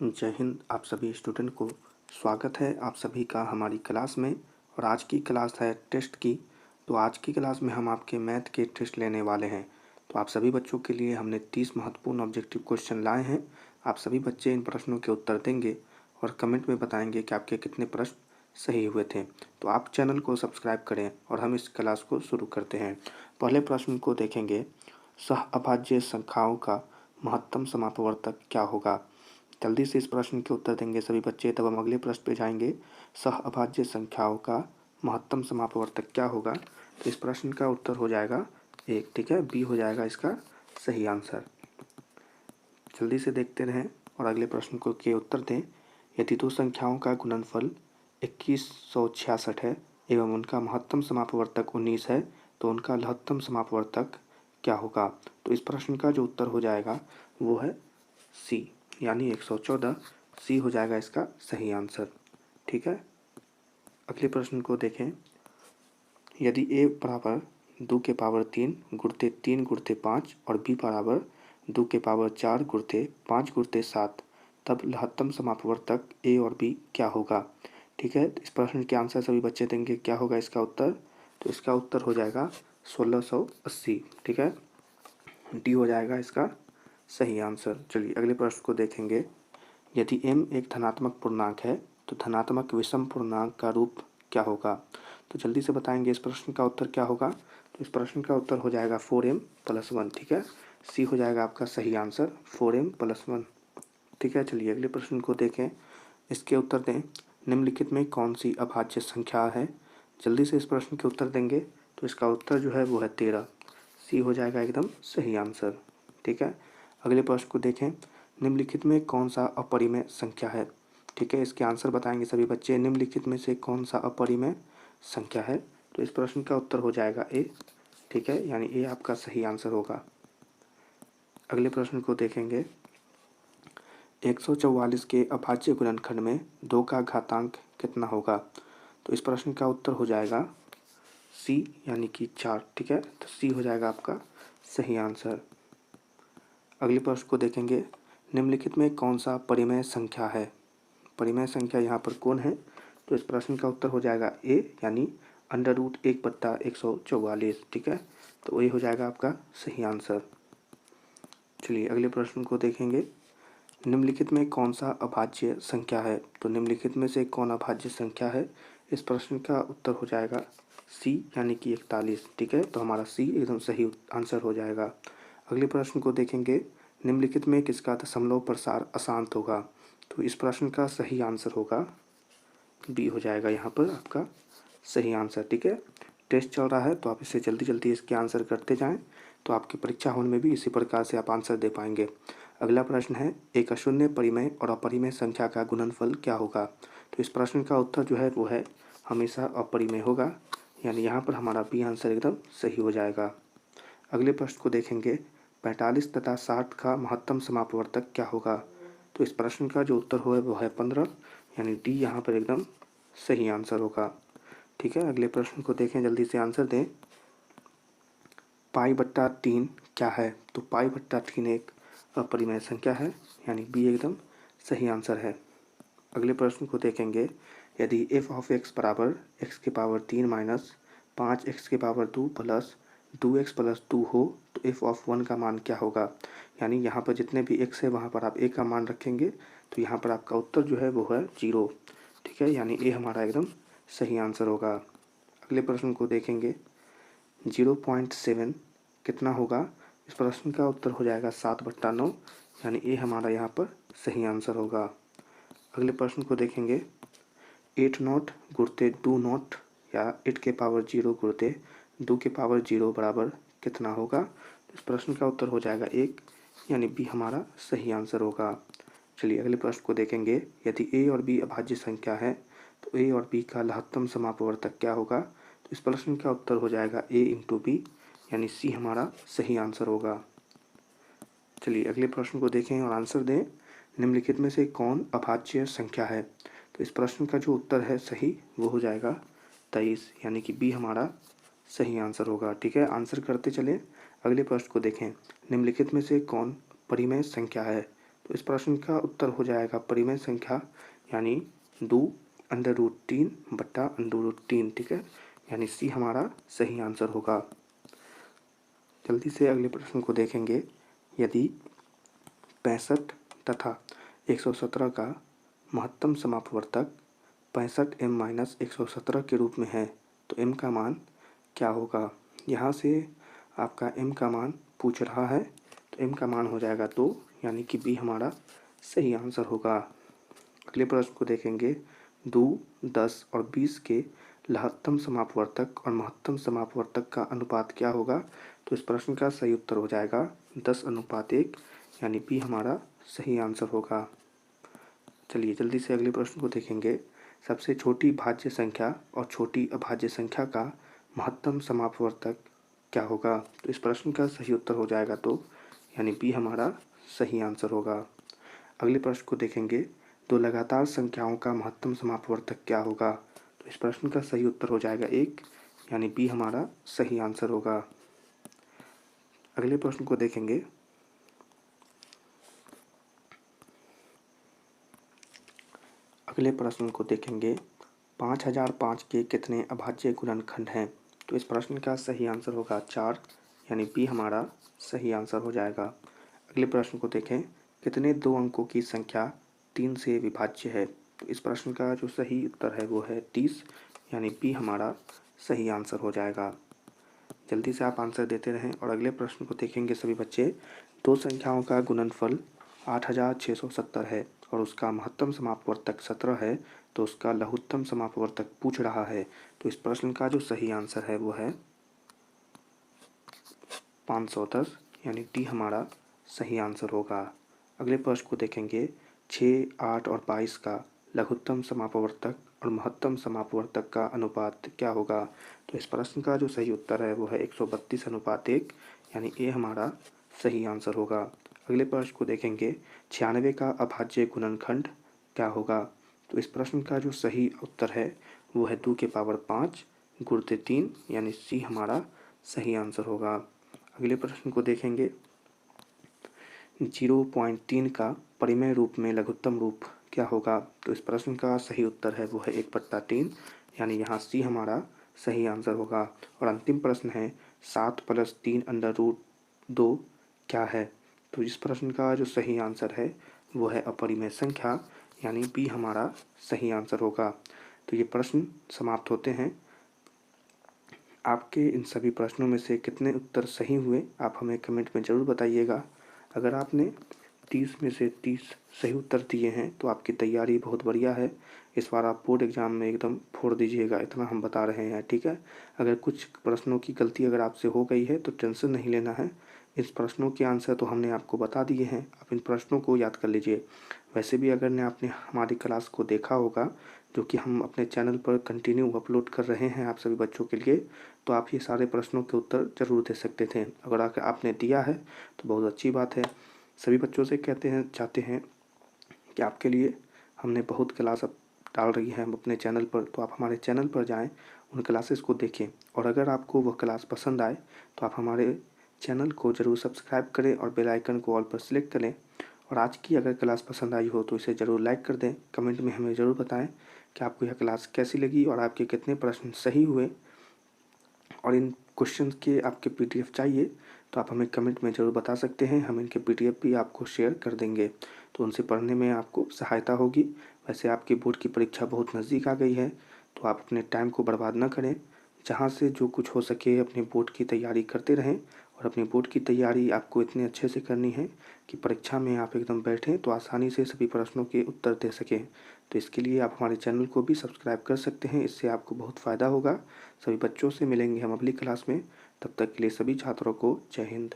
जय हिंद। आप सभी स्टूडेंट को स्वागत है आप सभी का हमारी क्लास में। और आज की क्लास है टेस्ट की। तो आज की क्लास में हम आपके मैथ के टेस्ट लेने वाले हैं। तो आप सभी बच्चों के लिए हमने 30 महत्वपूर्ण ऑब्जेक्टिव क्वेश्चन लाए हैं। आप सभी बच्चे इन प्रश्नों के उत्तर देंगे और कमेंट में बताएंगे कि आपके कितने प्रश्न सही हुए थे। तो आप चैनल को सब्सक्राइब करें और हम इस क्लास को शुरू करते हैं। पहले प्रश्न को देखेंगे, सहअभाज्य संख्याओं का महत्तम समापवर्तक क्या होगा। जल्दी से इस प्रश्न के उत्तर देंगे सभी बच्चे, तब हम अगले प्रश्न पे जाएंगे। सहअभाज्य संख्याओं का महत्तम समापवर्तक क्या होगा। तो इस प्रश्न का उत्तर हो जाएगा 1। ठीक है, बी हो जाएगा इसका सही आंसर। जल्दी से देखते रहें और अगले प्रश्न को के उत्तर दें। यदि दो संख्याओं का गुणनफल 2166 है एवं उनका महत्तम समापवर्तक 19 है तो उनका लघुत्तम समापवर्तक क्या होगा। तो इस प्रश्न का जो उत्तर हो जाएगा वो है सी, यानी 114। सी हो जाएगा इसका सही आंसर। ठीक है, अगले प्रश्न को देखें। यदि a बराबर 2 के पावर 3 गुणते 3 गुणते 5 और b बराबर 2 के पावर 4 गुणते 5 गुणते 7, तब लघुत्तम समापवर्तक a और b क्या होगा। ठीक है, इस प्रश्न के आंसर सभी बच्चे देंगे। क्या होगा इसका उत्तर। तो इसका उत्तर हो जाएगा 1680। ठीक है, डी हो जाएगा इसका सही आंसर। चलिए अगले प्रश्न को देखेंगे। यदि m एक धनात्मक पूर्णांक है तो धनात्मक विषम पूर्णांक का रूप क्या होगा। तो जल्दी से बताएंगे इस प्रश्न का उत्तर क्या होगा। तो इस प्रश्न का उत्तर हो जाएगा 4m+1। ठीक है, सी हो जाएगा आपका सही आंसर 4m+1। ठीक है, चलिए अगले प्रश्न को देखें, इसके उत्तर दें। निम्नलिखित में कौन सी अभाज्य संख्या है। जल्दी से इस प्रश्न के उत्तर देंगे। तो इसका उत्तर जो है वो है 13। सी हो जाएगा एकदम सही आंसर। ठीक है, अगले प्रश्न को देखें। निम्नलिखित में कौन सा अपरिमेय संख्या है। ठीक है, इसके आंसर बताएंगे सभी बच्चे। निम्नलिखित में से कौन सा अपरिमेय संख्या है। तो इस प्रश्न का उत्तर हो जाएगा ए। ठीक है, यानी ए आपका सही आंसर होगा। अगले प्रश्न को देखेंगे। 144 के अभाज्य गुणनखंड में 2 का घातांक कितना होगा। तो इस प्रश्न का उत्तर हो जाएगा सी, यानी कि 4। ठीक है, तो सी हो जाएगा आपका सही आंसर। अगले प्रश्न को देखेंगे। निम्नलिखित में कौन सा परिमेय संख्या है। परिमेय संख्या यहाँ पर कौन है। तो इस प्रश्न का उत्तर हो जाएगा ए, यानी √1/144। ठीक है, तो ये हो जाएगा आपका सही आंसर। चलिए अगले प्रश्न को देखेंगे। निम्नलिखित में कौन सा अभाज्य संख्या है। तो निम्नलिखित में से कौन अभाज्य संख्या है। इस प्रश्न का उत्तर हो जाएगा सी, यानी कि 41। ठीक है, तो हमारा सी एकदम सही आंसर हो जाएगा। अगले प्रश्न को देखेंगे। निम्नलिखित में किसका दशमलव प्रसार अशांत होगा। तो इस प्रश्न का सही आंसर होगा बी हो जाएगा यहाँ पर आपका सही आंसर। ठीक है, टेस्ट चल रहा है तो आप इसे जल्दी जल्दी इसके आंसर करते जाएं, तो आपकी परीक्षा होने में भी इसी प्रकार से आप आंसर दे पाएंगे। अगला प्रश्न है, एक अशून्य परिमेय और अपरिमेय संख्या का गुणनफल क्या होगा। तो इस प्रश्न का उत्तर जो है वो है हमेशा अपरिमेय होगा, यानी यहाँ पर हमारा बी आंसर एकदम सही हो जाएगा। अगले प्रश्न को देखेंगे। 45 तथा 60 का महत्तम समापवर्तक क्या होगा। तो इस प्रश्न का जो उत्तर हो वो है 15, यानी डी यहाँ पर एकदम सही आंसर होगा। ठीक है, अगले प्रश्न को देखें, जल्दी से आंसर दें। π/3 क्या है। तो π/3 एक अपरिमेय संख्या है, यानी बी एकदम सही आंसर है। अगले प्रश्न को देखेंगे। यदि f(x) बराबर x³ minus 5x² plus 2x+2 हो तो f(1) का मान क्या होगा। यानी यहाँ पर जितने भी x है वहाँ पर आप a का मान रखेंगे, तो यहाँ पर आपका उत्तर जो है वो है 0। ठीक है, यानी a हमारा एकदम सही आंसर होगा। अगले प्रश्न को देखेंगे। 0.7 कितना होगा। इस प्रश्न का उत्तर हो जाएगा 7/9, यानी ए हमारा यहाँ पर सही आंसर होगा। अगले प्रश्न को देखेंगे। 8 गुणते 2 या 8⁻0 गुणते 2⁻0 बराबर कितना होगा। इस प्रश्न का उत्तर हो जाएगा 1, यानी बी हमारा सही आंसर होगा। चलिए अगले प्रश्न को देखेंगे। यदि ए और बी अभाज्य संख्या है तो ए और बी का लघुत्तम समापवर्तक क्या होगा। तो इस प्रश्न का उत्तर हो जाएगा a × b, यानी सी हमारा सही आंसर होगा। चलिए अगले प्रश्न को देखें और आंसर दें। निम्नलिखित में से कौन अभाज्य संख्या है। तो इस प्रश्न का जो उत्तर है सही वो हो जाएगा 23, यानी कि बी हमारा सही आंसर होगा। ठीक है, आंसर करते चलें। अगले प्रश्न को देखें। निम्नलिखित में से कौन परिमेय संख्या है। तो इस प्रश्न का उत्तर हो जाएगा परिमेय संख्या यानी 2√3/√3। ठीक है, यानी सी हमारा सही आंसर होगा। जल्दी से अगले प्रश्न को देखेंगे। यदि 65 तथा 117 का महत्तम समापवर्तक 65m-117 के रूप में है तो m का मान क्या होगा। यहाँ से आपका m का मान पूछ रहा है, तो m का मान हो जाएगा 2, यानी कि b हमारा सही आंसर होगा। अगले प्रश्न को देखेंगे। 2, 10 और 20 के लघुत्तम समापवर्तक और महत्तम समापवर्तक का अनुपात क्या होगा। तो इस प्रश्न का सही उत्तर हो जाएगा 10:1, यानी बी हमारा सही आंसर होगा। चलिए जल्दी से अगले प्रश्न को देखेंगे। सबसे छोटी भाज्य संख्या और छोटी अभाज्य संख्या का महत्तम समापवर्तक क्या होगा। तो इस प्रश्न का सही उत्तर हो जाएगा 2, यानी बी हमारा सही आंसर होगा। अगले प्रश्न को देखेंगे। दो लगातार संख्याओं का महत्तम समापवर्तक क्या होगा। तो इस प्रश्न का सही उत्तर हो जाएगा 1, यानी बी हमारा सही आंसर होगा। अगले प्रश्न को देखेंगे। अगले प्रश्न को देखेंगे 5005 के कितने अभाज्य गुणनखंड हैं। तो इस प्रश्न का सही आंसर होगा 4, यानी बी हमारा सही आंसर हो जाएगा। अगले प्रश्न को देखें। कितने 2 अंकों की संख्या 3 से विभाज्य है। तो इस प्रश्न का जो सही उत्तर है वो है 30, यानी बी हमारा सही आंसर हो जाएगा। जल्दी से आप आंसर देते रहें। और अगले प्रश्न को देखेंगे सभी बच्चे। दो संख्याओं का गुणनफल 8670 है और उसका महत्तम समापवर्तक 17 है, तो उसका लघुत्तम समापवर्तक पूछ रहा है। तो इस प्रश्न का जो सही आंसर है वो है 510, यानी डी हमारा सही आंसर होगा। अगले प्रश्न को देखेंगे। 6, 8 और 22 का लघुत्तम समापवर्तक और महत्तम समापवर्तक का अनुपात क्या होगा। तो इस प्रश्न का जो सही उत्तर है वो है 132:1, यानी ए हमारा सही आंसर होगा। अगले प्रश्न को देखेंगे। 96 का अभाज्य गुणनखंड क्या होगा। तो इस प्रश्न का जो सही उत्तर है वो है 2⁵ गुणित 3, यानी सी हमारा सही आंसर होगा। अगले प्रश्न को देखेंगे। 0.3 का परिमेय रूप में लघुत्तम रूप क्या होगा। तो इस प्रश्न का सही उत्तर है वो है 1/3, यानी यहाँ सी हमारा सही आंसर होगा। और अंतिम प्रश्न है 7 + 3√2 क्या है। तो इस प्रश्न का जो सही आंसर है वो है अपरिमेय संख्या, यानी बी हमारा सही आंसर होगा। तो ये प्रश्न समाप्त होते हैं। आपके इन सभी प्रश्नों में से कितने उत्तर सही हुए आप हमें कमेंट में ज़रूर बताइएगा। अगर आपने 30 में से 30 सही उत्तर दिए हैं तो आपकी तैयारी बहुत बढ़िया है। इस बार आप बोर्ड एग्ज़ाम में एकदम फोड़ दीजिएगा, इतना हम बता रहे हैं। ठीक है, अगर कुछ प्रश्नों की गलती अगर आपसे हो गई है तो टेंशन नहीं लेना है। इस प्रश्नों के आंसर तो हमने आपको बता दिए हैं, आप इन प्रश्नों को याद कर लीजिए। वैसे भी अगर ने आपने हमारी क्लास को देखा होगा, जो कि हम अपने चैनल पर कंटिन्यू अपलोड कर रहे हैं आप सभी बच्चों के लिए, तो आप ये सारे प्रश्नों के उत्तर ज़रूर दे सकते थे। अगर आपने दिया है तो बहुत अच्छी बात है। सभी बच्चों से चाहते हैं कि आपके लिए हमने बहुत क्लास अब डाल रही है हम अपने चैनल पर, तो आप हमारे चैनल पर जाएं, उन क्लासेस को देखें और अगर आपको वह क्लास पसंद आए तो आप हमारे चैनल को ज़रूर सब्सक्राइब करें और बेल आइकन को ऑल पर सिलेक्ट करें। और आज की अगर क्लास पसंद आई हो तो इसे ज़रूर लाइक कर दें। कमेंट में हमें ज़रूर बताएं कि आपको यह क्लास कैसी लगी और आपके कितने प्रश्न सही हुए। और इन क्वेश्चन के आपके PDF चाहिए तो आप हमें कमेंट में ज़रूर बता सकते हैं, हम इनके PDF भी आपको शेयर कर देंगे, तो उनसे पढ़ने में आपको सहायता होगी। वैसे आपकी बोर्ड की परीक्षा बहुत नज़दीक आ गई है, तो आप अपने टाइम को बर्बाद न करें। जहाँ से जो कुछ हो सके अपने बोर्ड की तैयारी करते रहें। और अपनी बोर्ड की तैयारी आपको इतने अच्छे से करनी है कि परीक्षा में आप एकदम बैठें तो आसानी से सभी प्रश्नों के उत्तर दे सकें। तो इसके लिए आप हमारे चैनल को भी सब्सक्राइब कर सकते हैं, इससे आपको बहुत फ़ायदा होगा। सभी बच्चों से मिलेंगे हम अगली क्लास में, तब तक के लिए सभी छात्रों को जय हिंद।